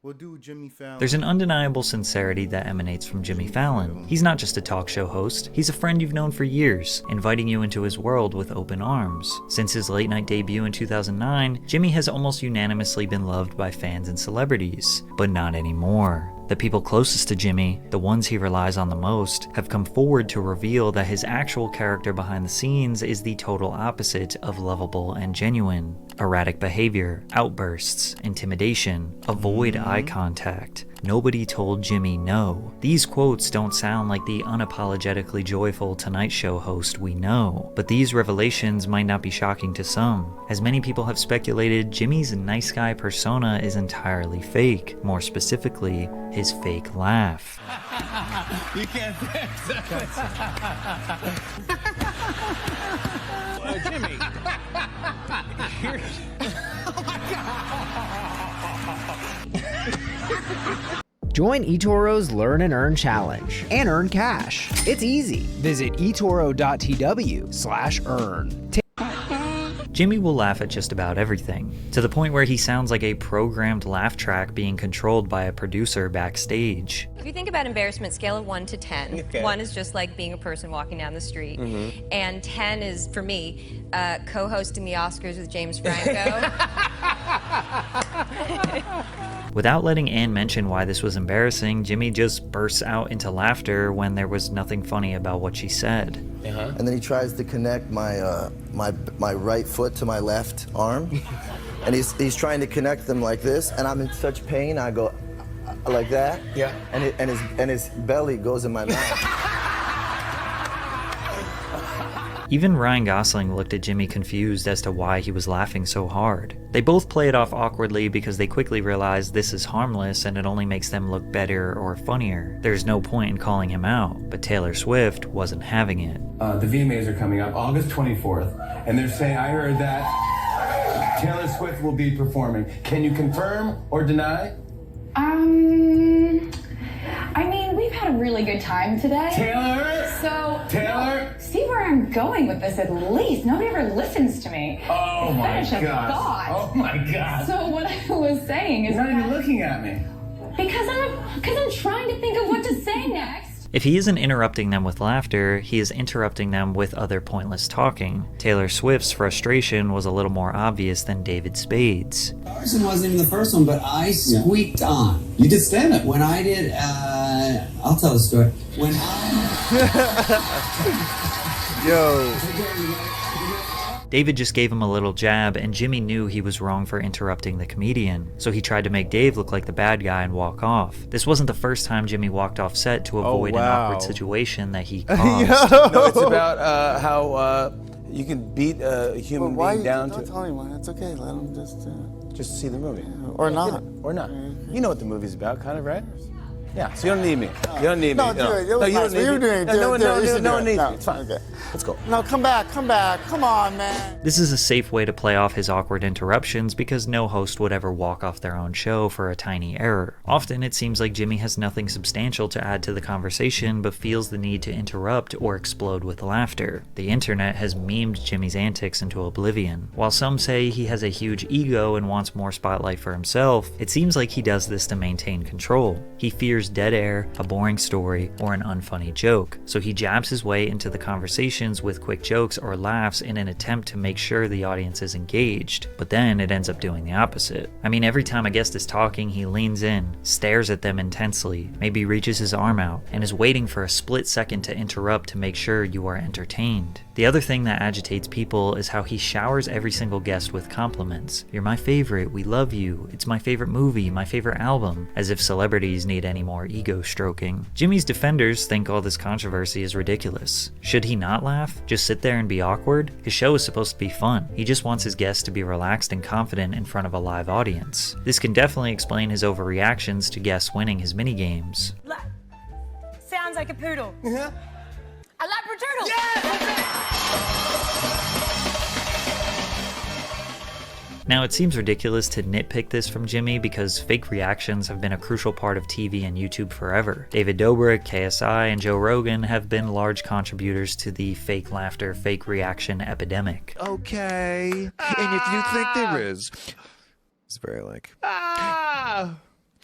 We'll do Jimmy Fallon. There's an undeniable sincerity that emanates from Jimmy Fallon. He's not just a talk show host, he's a friend you've known for years, inviting you into his world with open arms. Since his late night debut in 2009, Jimmy has almost unanimously been loved by fans and celebrities, but not anymore. The people closest to Jimmy, the ones he relies on the most, have come forward to reveal that his actual character behind the scenes is the total opposite of lovable and genuine. Erratic behavior, outbursts, intimidation, avoid eye contact. Nobody told Jimmy no. These quotes don't sound like the unapologetically joyful Tonight Show host we know, but these revelations might not be shocking to some. As many people have speculated, Jimmy's nice guy persona is entirely fake. More specifically, his fake laugh. You can't Jimmy, here's... Oh my God! Join eToro's Learn and Earn Challenge and earn cash. It's easy. Visit etoro.tw/earn. Jimmy will laugh at just about everything, to the point where he sounds like a programmed laugh track being controlled by a producer backstage. If you think about embarrassment, scale of 1 to 10. Okay. 1 is just like being a person walking down the street. And 10 is, for me, co-hosting the Oscars with James Franco. Without letting Ann mention why this was embarrassing, Jimmy just bursts out into laughter when there was nothing funny about what she said. And then he tries to connect my my right foot to my left arm, and he's trying to connect them like this, and I'm in such pain. I go like that, Yeah. and his belly goes in my mouth. Even Ryan Gosling looked at Jimmy confused as to why he was laughing so hard. They both play it off awkwardly because they quickly realize this is harmless and it only makes them look better or funnier. There's no point in calling him out, but Taylor Swift wasn't having it. The VMAs are coming up August 24th, and they're saying, I heard that Taylor Swift will be performing. Can you confirm or deny? I mean, we've had a really good time today. Taylor? Taylor? See where I'm going with this at least. Nobody ever listens to me. Oh my Finish a God. thought. Oh my God. So what I was saying is You're not even that looking at me. because I'm trying to think of what to say next. If he isn't interrupting them with laughter, he is interrupting them with other pointless talking. Taylor Swift's frustration was a little more obvious than David Spade's. Carson wasn't even the first one, but I squeaked on. You did stand up. When I did, I'll tell the story. When Yo. David just gave him a little jab, and Jimmy knew he was wrong for interrupting the comedian, so he tried to make Dave look like the bad guy and walk off. This wasn't the first time Jimmy walked off set to avoid an awkward situation that he caused. No, it's about how you can beat a human being down to... Don't tell anyone. It's okay. Let him Just see the movie. Or not. Or not. You know what the movie's about, kind of, right? Yeah, so you don't need me. You don't need me. No, do it. It was No, you nice. don't need You me. do it. No, Do no, it. no, You should no do one it. needs No. me. It's fine. Okay, let's go. No, come back. Come on, man. This is a safe way to play off his awkward interruptions because no host would ever walk off their own show for a tiny error. Often it seems like Jimmy has nothing substantial to add to the conversation but feels the need to interrupt or explode with laughter. The internet has memed Jimmy's antics into oblivion. While some say he has a huge ego and wants more spotlight for himself, it seems like he does this to maintain control. He fears dead air, a boring story, or an unfunny joke, so he jabs his way into the conversations with quick jokes or laughs in an attempt to make sure the audience is engaged, but then it ends up doing the opposite. I mean, every time a guest is talking, he leans in, stares at them intensely, maybe reaches his arm out, and is waiting for a split second to interrupt to make sure you are entertained. The other thing that agitates people is how he showers every single guest with compliments. You're my favorite, we love you, it's my favorite movie, my favorite album, as if celebrities need any more ego stroking. Jimmy's defenders think all this controversy is ridiculous. Should he not laugh? Just sit there and be awkward? His show is supposed to be fun. He just wants his guests to be relaxed and confident in front of a live audience. This can definitely explain his overreactions to guests winning his minigames. Sounds like a poodle. Yeah. A labradoodle. Now, it seems ridiculous to nitpick this from Jimmy because fake reactions have been a crucial part of TV and YouTube forever. David Dobrik, KSI, and Joe Rogan have been large contributors to the fake laughter, fake reaction epidemic. Okay, and if you think there is, it's very like,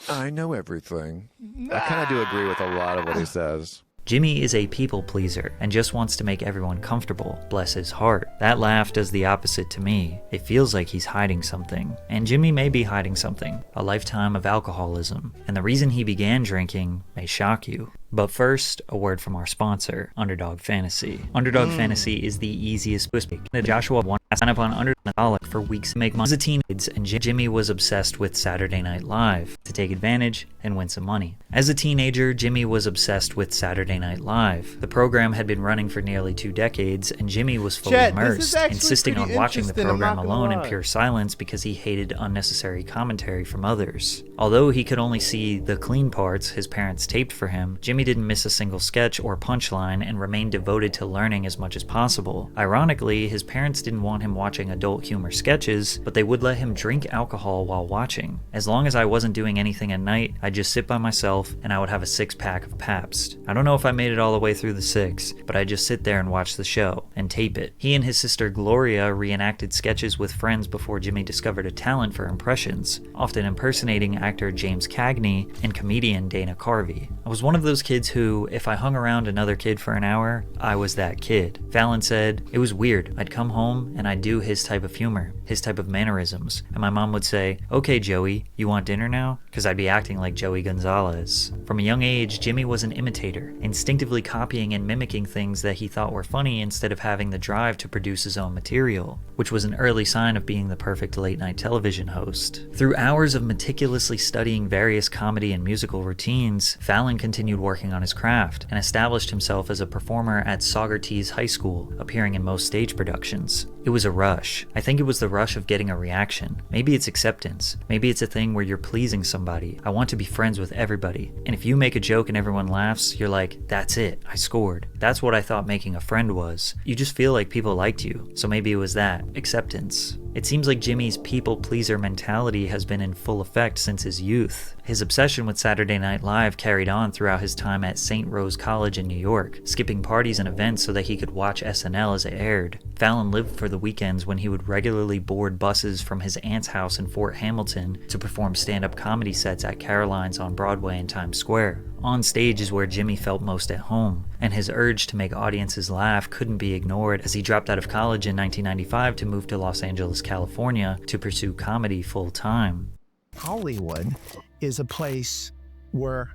I know everything. I kind of do agree with a lot of what he says. Jimmy is a people pleaser and just wants to make everyone comfortable, bless his heart. That laugh does the opposite to me. It feels like he's hiding something. And Jimmy may be hiding something, a lifetime of alcoholism. And the reason he began drinking may shock you. But first, a word from our sponsor, Underdog Fantasy. Underdog Fantasy is the easiest way to make. Joshua won sign up on Underdog for weeks to make money as a teenager, and Jimmy was obsessed with Saturday Night Live to take advantage and win some money. As a teenager, Jimmy was obsessed with Saturday Night Live. The program had been running for nearly 2 decades, and Jimmy was fully immersed, insisting on watching the program alone in pure silence because he hated unnecessary commentary from others. Although he could only see the clean parts his parents taped for him, Jimmy didn't miss a single sketch or punchline and remained devoted to learning as much as possible. Ironically, his parents didn't want him watching adult humor sketches, but they would let him drink alcohol while watching. As long as I wasn't doing anything at night, I'd just sit by myself and I would have a 6-pack of Pabst. I don't know if I made it all the way through the 6, but I'd just sit there and watch the show and tape it. He and his sister Gloria reenacted sketches with friends before Jimmy discovered a talent for impressions, often impersonating actor James Cagney and comedian Dana Carvey. I was one of those kids who, if I hung around another kid for an hour, I was that kid. Fallon said, it was weird. I'd come home and I'd do his type of humor, his type of mannerisms, and my mom would say, okay Joey, you want dinner now? Because I'd be acting like Joey Gonzalez. From a young age, Jimmy was an imitator, instinctively copying and mimicking things that he thought were funny instead of having the drive to produce his own material, which was an early sign of being the perfect late-night television host. Through hours of meticulously studying various comedy and musical routines, Fallon continued working on his craft and established himself as a performer at Saugerties High School, appearing in most stage productions. It was a rush. I think it was the rush of getting a reaction. Maybe it's acceptance. Maybe it's a thing where you're pleasing somebody. I want to be friends with everybody. And if you make a joke and everyone laughs, you're like, that's it, I scored. That's what I thought making a friend was. You just feel like people liked you. So maybe it was that, acceptance. It seems like Jimmy's people-pleaser mentality has been in full effect since his youth. His obsession with Saturday Night Live carried on throughout his time at St. Rose College in New York, skipping parties and events so that he could watch SNL as it aired. Fallon lived for the weekends when he would regularly board buses from his aunt's house in Fort Hamilton to perform stand-up comedy sets at Caroline's on Broadway and Times Square. On stage is where Jimmy felt most at home, and his urge to make audiences laugh couldn't be ignored as he dropped out of college in 1995 to move to Los Angeles, California to pursue comedy full-time. Hollywood is a place where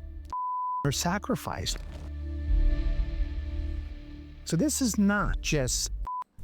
are sacrificed. So this is not just...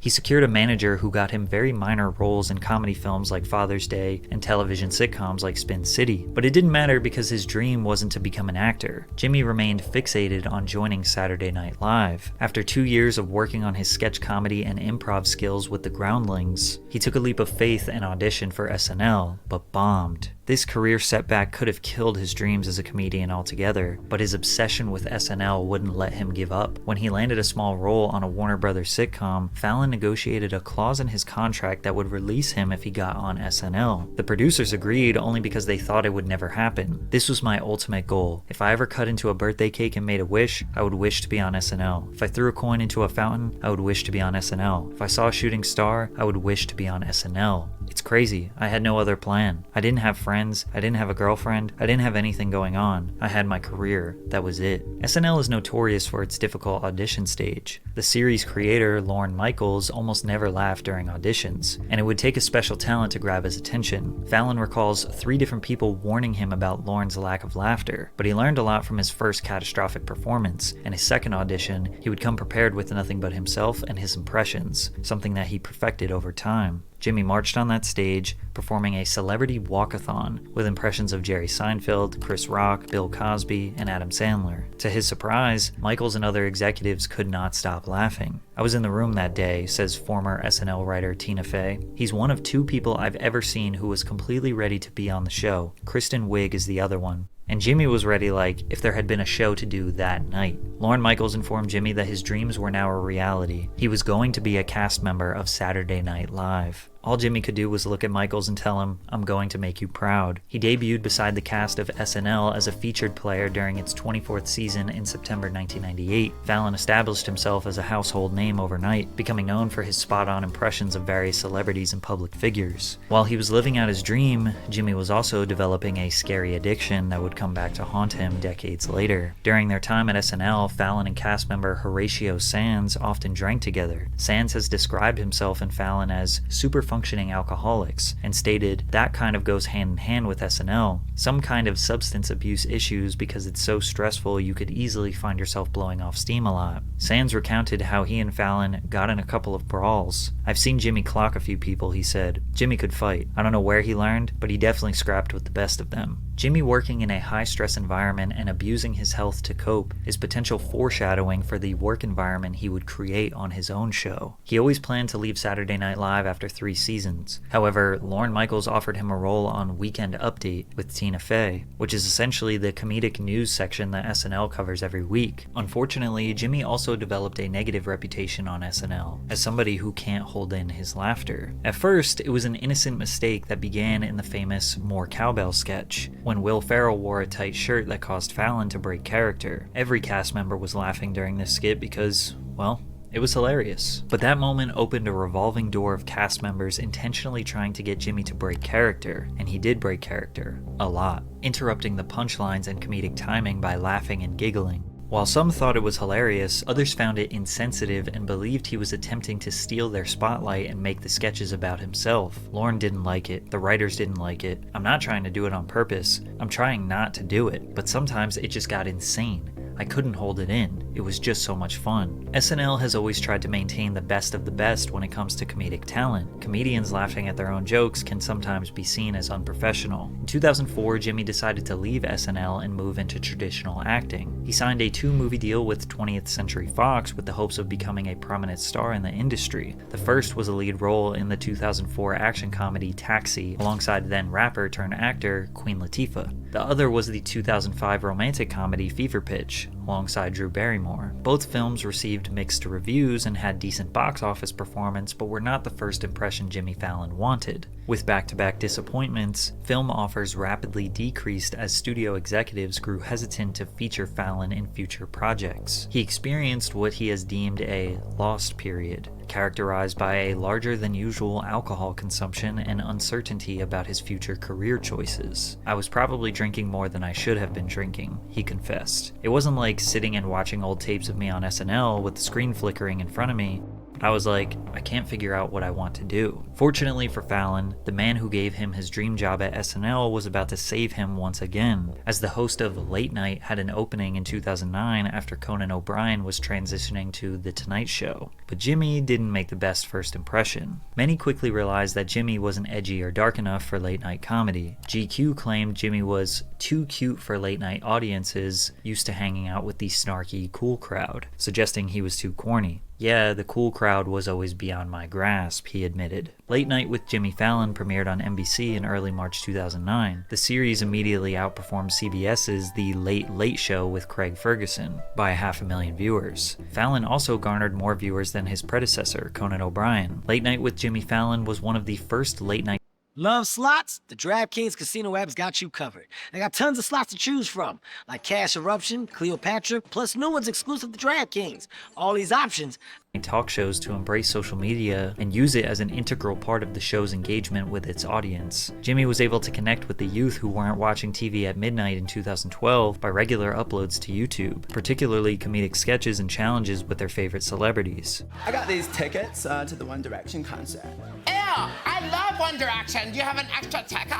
He secured a manager who got him very minor roles in comedy films like Father's Day and television sitcoms like Spin City. But it didn't matter because his dream wasn't to become an actor. Jimmy remained fixated on joining Saturday Night Live. After 2 years of working on his sketch comedy and improv skills with the Groundlings, he took a leap of faith and auditioned for SNL, but bombed. This career setback could have killed his dreams as a comedian altogether, but his obsession with SNL wouldn't let him give up. When he landed a small role on a Warner Brothers sitcom, Fallon negotiated a clause in his contract that would release him if he got on SNL. The producers agreed only because they thought it would never happen. This was my ultimate goal. If I ever cut into a birthday cake and made a wish, I would wish to be on SNL. If I threw a coin into a fountain, I would wish to be on SNL. If I saw a shooting star, I would wish to be on SNL. It's crazy. I had no other plan. I didn't have friends. I didn't have a girlfriend. I didn't have anything going on. I had my career. That was it. SNL is notorious for its difficult audition stage. The series creator, Lorne Michaels, almost never laughed during auditions, and it would take a special talent to grab his attention. Fallon recalls 3 different people warning him about Lorne's lack of laughter, but he learned a lot from his first catastrophic performance, and his second audition, he would come prepared with nothing but himself and his impressions, something that he perfected over time. Jimmy marched on that stage, performing a celebrity walkathon with impressions of Jerry Seinfeld, Chris Rock, Bill Cosby, and Adam Sandler. To his surprise, Michaels and other executives could not stop laughing. I was in the room that day, says former SNL writer Tina Fey. He's one of 2 people I've ever seen who was completely ready to be on the show. Kristen Wiig is the other one. And Jimmy was ready like if there had been a show to do that night. Lorne Michaels informed Jimmy that his dreams were now a reality. He was going to be a cast member of Saturday Night Live. All Jimmy could do was look at Michaels and tell him, "I'm going to make you proud." He debuted beside the cast of SNL as a featured player during its 24th season in September 1998. Fallon established himself as a household name overnight, becoming known for his spot-on impressions of various celebrities and public figures. While he was living out his dream, Jimmy was also developing a scary addiction that would come back to haunt him decades later. During their time at SNL, Fallon and cast member Horatio Sands often drank together. Sands has described himself and Fallon as super-functioning alcoholics, and stated, "That kind of goes hand in hand with SNL. Some kind of substance abuse issues because it's so stressful you could easily find yourself blowing off steam a lot." Sands recounted how he and Fallon got in a couple of brawls. "I've seen Jimmy clock a few people," he said. "Jimmy could fight. I don't know where he learned, but he definitely scrapped with the best of them." Jimmy working in a high-stress environment and abusing his health to cope is potential foreshadowing for the work environment he would create on his own show. He always planned to leave Saturday Night Live after 3 seasons. However, Lorne Michaels offered him a role on Weekend Update with Tina Fey, which is essentially the comedic news section that SNL covers every week. Unfortunately, Jimmy also developed a negative reputation on SNL as somebody who can't hold in his laughter. At first, it was an innocent mistake that began in the famous More Cowbell sketch, when Will Ferrell wore a tight shirt that caused Fallon to break character. Every cast member was laughing during this skit because, well, it was hilarious. But that moment opened a revolving door of cast members intentionally trying to get Jimmy to break character, and he did break character. A lot. Interrupting the punchlines and comedic timing by laughing and giggling. While some thought it was hilarious, others found it insensitive and believed he was attempting to steal their spotlight and make the sketches about himself. Lorne didn't like it. The writers didn't like it. I'm not trying to do it on purpose. I'm trying not to do it. But sometimes it just got insane. I couldn't hold it in. It was just so much fun. SNL has always tried to maintain the best of the best when it comes to comedic talent. Comedians laughing at their own jokes can sometimes be seen as unprofessional. In 2004, Jimmy decided to leave SNL and move into traditional acting. He signed a 2-movie deal with 20th Century Fox with the hopes of becoming a prominent star in the industry. The first was a lead role in the 2004 action comedy Taxi, alongside then rapper turned actor Queen Latifah. The other was the 2005 romantic comedy Fever Pitch, alongside Drew Barrymore. Both films received mixed reviews and had decent box office performance, but were not the first impression Jimmy Fallon wanted. With back-to-back disappointments, film offers rapidly decreased as studio executives grew hesitant to feature Fallon in future projects. He experienced what he has deemed a lost period, characterized by a larger than usual alcohol consumption and uncertainty about his future career choices. "I was probably drinking more than I should have been drinking," he confessed. "It wasn't like sitting and watching old tapes of me on SNL with the screen flickering in front of me. I was like, I can't figure out what I want to do." Fortunately for Fallon, the man who gave him his dream job at SNL was about to save him once again, as the host of Late Night had an opening in 2009 after Conan O'Brien was transitioning to The Tonight Show. But Jimmy didn't make the best first impression. Many quickly realized that Jimmy wasn't edgy or dark enough for late night comedy. GQ claimed Jimmy was too cute for late night audiences used to hanging out with the snarky, cool crowd, suggesting he was too corny. "Yeah, the cool crowd was always beyond my grasp," he admitted. Late Night with Jimmy Fallon premiered on NBC in early March 2009. The series immediately outperformed CBS's The Late Late Show with Craig Ferguson by 500,000 viewers. Fallon also garnered more viewers than his predecessor, Conan O'Brien. Late Night with Jimmy Fallon was one of the first late night. Love slots? The DraftKings Casino app's got you covered. They got tons of slots to choose from, like Cash Eruption, Cleopatra, plus new ones exclusive to DraftKings. All these options. Talk shows to embrace social media and use it as an integral part of the show's engagement with its audience. Jimmy was able to connect with the youth who weren't watching TV at midnight in 2012 by regular uploads to YouTube, particularly comedic sketches and challenges with their favorite celebrities. I got these tickets to the One Direction concert. Ew, I love One Direction. Do you have an extra ticket?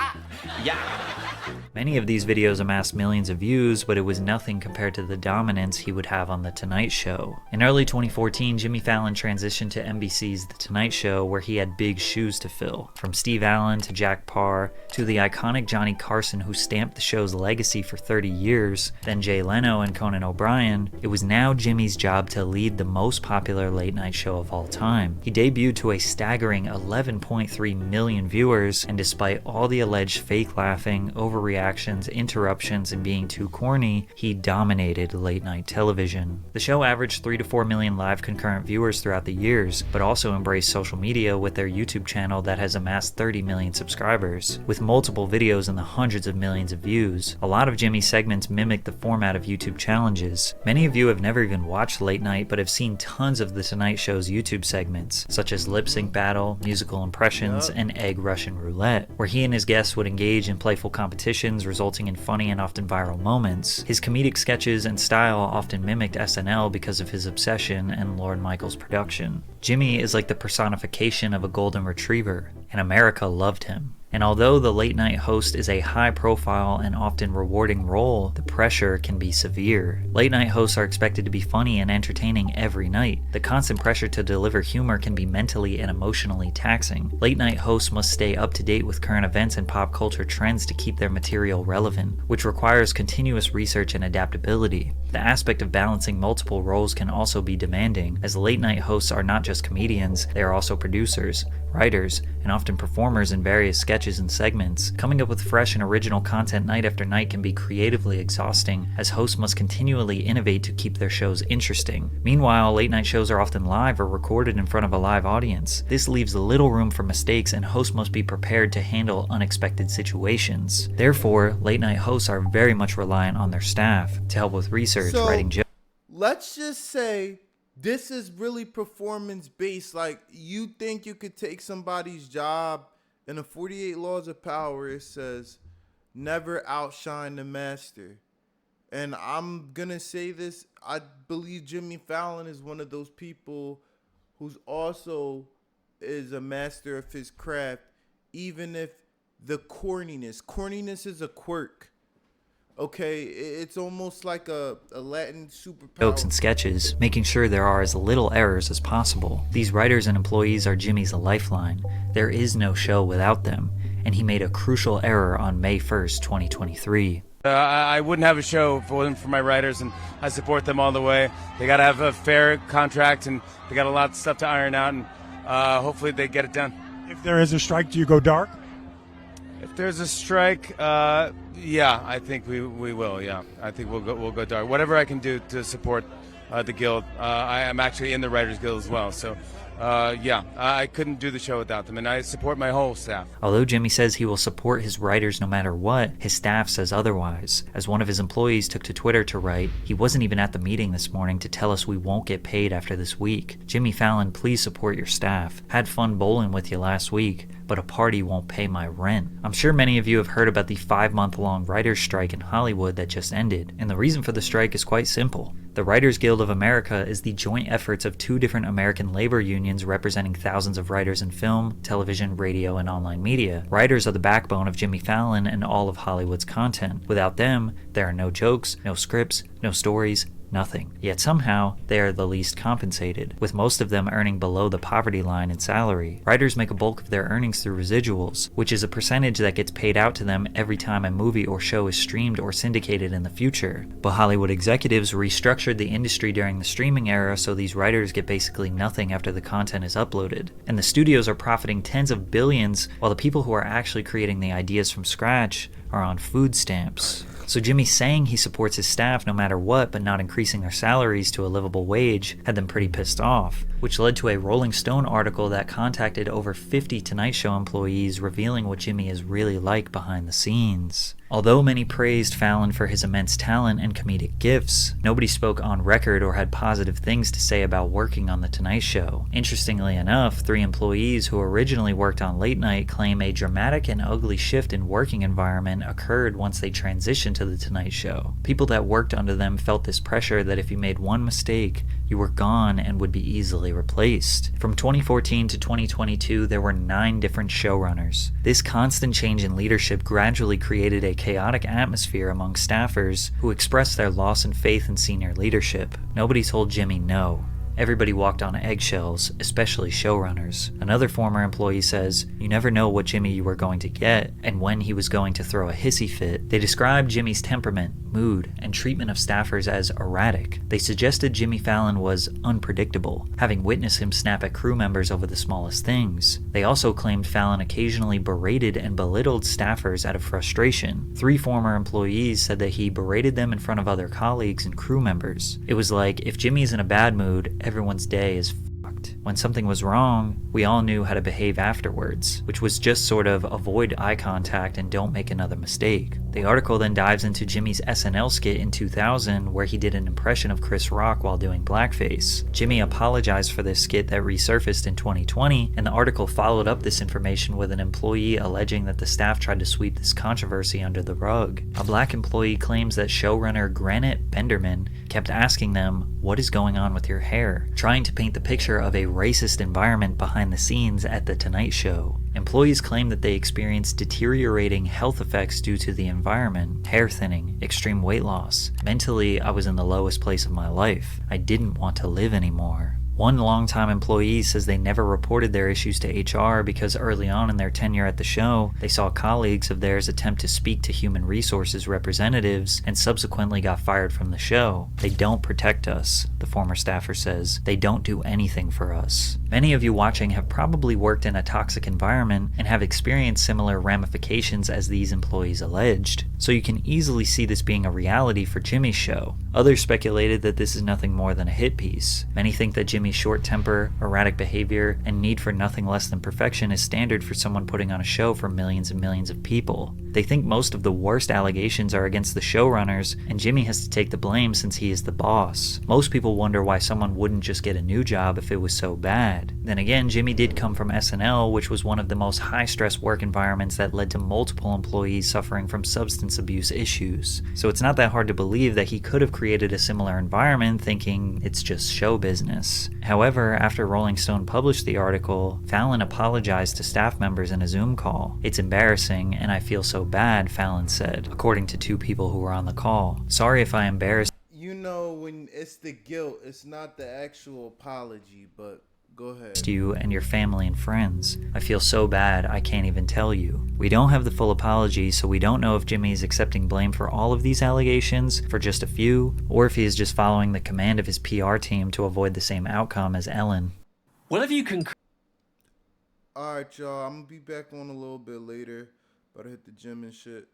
Yeah. Many of these videos amassed millions of views, but it was nothing compared to the dominance he would have on The Tonight Show. In early 2014, Jimmy Fallon transitioned to NBC's The Tonight Show, where he had big shoes to fill. From Steve Allen to Jack Parr to the iconic Johnny Carson, who stamped the show's legacy for 30 years, then Jay Leno and Conan O'Brien, it was now Jimmy's job to lead the most popular late night show of all time. He debuted to a staggering 11.9 1.3 million viewers, and despite all the alleged fake laughing, overreactions, interruptions, and being too corny, he dominated late night television. The show averaged 3 to 4 million live concurrent viewers throughout the years, but also embraced social media with their YouTube channel that has amassed 30 million subscribers, with multiple videos in the hundreds of millions of views. A lot of Jimmy's segments mimic the format of YouTube challenges. Many of you have never even watched Late Night, but have seen tons of The Tonight Show's YouTube segments, such as Lip Sync Battle, Musical Impressions, and Egg Russian Roulette, where he and his guests would engage in playful competitions resulting in funny and often viral moments. His comedic sketches and style often mimicked SNL because of his obsession and Lorne Michaels' production. Jimmy is like the personification of a golden retriever, and America loved him. And although the late night host is a high profile and often rewarding role, the pressure can be severe. Late night hosts are expected to be funny and entertaining every night. The constant pressure to deliver humor can be mentally and emotionally taxing. Late night hosts must stay up to date with current events and pop culture trends to keep their material relevant, which requires continuous research and adaptability. The aspect of balancing multiple roles can also be demanding, as late night hosts are not just comedians, they are also producers, writers, and often performers in various sketches and segments. Coming up with fresh and original content night after night can be creatively exhausting, as hosts must continually innovate to keep their shows interesting. Meanwhile, late night shows are often live or recorded in front of a live audience. This leaves little room for mistakes, and hosts must be prepared to handle unexpected situations. Therefore, late night hosts are very much reliant on their staff to help with research, writing jokes. Let's just say this is really performance based. Like, you think you could take somebody's job, in the 48 Laws of Power, it says, never outshine the master. And I'm going to say this, I believe Jimmy Fallon is one of those people who's also is a master of his craft, even if the corniness is a quirk. Okay, it's almost like a Latin superpower. Jokes and sketches, making sure there are as little errors as possible. These writers and employees are Jimmy's lifeline. There is no show without them, and he made a crucial error on May 1st, 2023. I wouldn't have a show if it wasn't for my writers, and I support them all the way. They got to have a fair contract, and they got a lot of stuff to iron out, and hopefully they get it done. If there is a strike, do you go dark? If there's a strike, yeah, I think we will. Yeah, I think we'll go dark. Whatever I can do to support the guild. I am actually in the Writers Guild as well, so yeah, I couldn't do the show without them, and I support my whole staff. Although Jimmy says he will support his writers no matter what, his staff says otherwise. As one of his employees took to Twitter to write, "He wasn't even at the meeting this morning to tell us we won't get paid after this week. Jimmy Fallon, please support your staff. Had fun bowling with you last week, but a party won't pay my rent." I'm sure many of you have heard about the 5-month-long writers' strike in Hollywood that just ended, and the reason for the strike is quite simple. The Writers Guild of America is the joint efforts of 2 different American labor unions representing thousands of writers in film, television, radio, and online media. Writers are the backbone of Jimmy Fallon and all of Hollywood's content. Without them, there are no jokes, no scripts, no stories, nothing. Yet somehow, they are the least compensated, with most of them earning below the poverty line in salary. Writers make a bulk of their earnings through residuals, which is a percentage that gets paid out to them every time a movie or show is streamed or syndicated in the future. But Hollywood executives restructured the industry during the streaming era, so these writers get basically nothing after the content is uploaded. And the studios are profiting tens of billions, while the people who are actually creating the ideas from scratch are on food stamps. So Jimmy saying he supports his staff no matter what, but not increasing their salaries to a livable wage, had them pretty pissed off, which led to a Rolling Stone article that contacted over 50 Tonight Show employees revealing what Jimmy is really like behind the scenes. Although many praised Fallon for his immense talent and comedic gifts, nobody spoke on record or had positive things to say about working on The Tonight Show. Interestingly enough, 3 employees who originally worked on Late Night claim a dramatic and ugly shift in working environment occurred once they transitioned to The Tonight Show. People that worked under them felt this pressure that if you made one mistake, you were gone and would be easily replaced. From 2014 to 2022, there were 9 different showrunners. This constant change in leadership gradually created a chaotic atmosphere among staffers who expressed their loss in faith in senior leadership. Nobody told Jimmy no, Everybody walked on eggshells, especially showrunners. Another former employee says, "You never know what Jimmy you were going to get, and when he was going to throw a hissy fit." They described Jimmy's temperament, mood, and treatment of staffers as erratic. They suggested Jimmy Fallon was unpredictable, having witnessed him snap at crew members over the smallest things. They also claimed Fallon occasionally berated and belittled staffers out of frustration. 3 former employees said that he berated them in front of other colleagues and crew members. It was like, if Jimmy's in a bad mood, everyone's day is fucked. When something was wrong, we all knew how to behave afterwards, which was just sort of avoid eye contact and don't make another mistake. The article then dives into Jimmy's SNL skit in 2000 where he did an impression of Chris Rock while doing blackface. Jimmy apologized for this skit that resurfaced in 2020, and the article followed up this information with an employee alleging that the staff tried to sweep this controversy under the rug. A black employee claims that showrunner Granite Benderman kept asking them, "What is going on with your hair?" trying to paint the picture of a racist environment behind the scenes at The Tonight Show. Employees claim that they experienced deteriorating health effects due to the environment, hair thinning, extreme weight loss. Mentally, I was in the lowest place of my life. I didn't want to live anymore. One longtime employee says they never reported their issues to HR because early on in their tenure at the show, they saw colleagues of theirs attempt to speak to human resources representatives and subsequently got fired from the show. "They don't protect us," the former staffer says. "They don't do anything for us." Many of you watching have probably worked in a toxic environment and have experienced similar ramifications as these employees alleged, so you can easily see this being a reality for Jimmy's show. Others speculated that this is nothing more than a hit piece. Many think that Jimmy's short temper, erratic behavior, and need for nothing less than perfection is standard for someone putting on a show for millions and millions of people. They think most of the worst allegations are against the showrunners, and Jimmy has to take the blame since he is the boss. Most people wonder why someone wouldn't just get a new job if it was so bad. Then again, Jimmy did come from SNL, which was one of the most high-stress work environments that led to multiple employees suffering from substance abuse issues. So it's not that hard to believe that he could have created a similar environment thinking it's just show business. However, after Rolling Stone published the article, Fallon apologized to staff members in a Zoom call. "It's embarrassing, and I feel so bad," Fallon said, according to 2 people who were on the call. "Sorry if I embarrassed You know, when it's the guilt, it's not the actual apology, but go ahead. you and your family and friends. I feel so bad I can't even tell you." We don't have the full apology, so we don't know if Jimmy is accepting blame for all of these allegations, for just a few, or if he is just following the command of his PR team to avoid the same outcome as Ellen. Whatever you can. Alright, y'all. I'm gonna be back on a little bit later. About to hit the gym and shit.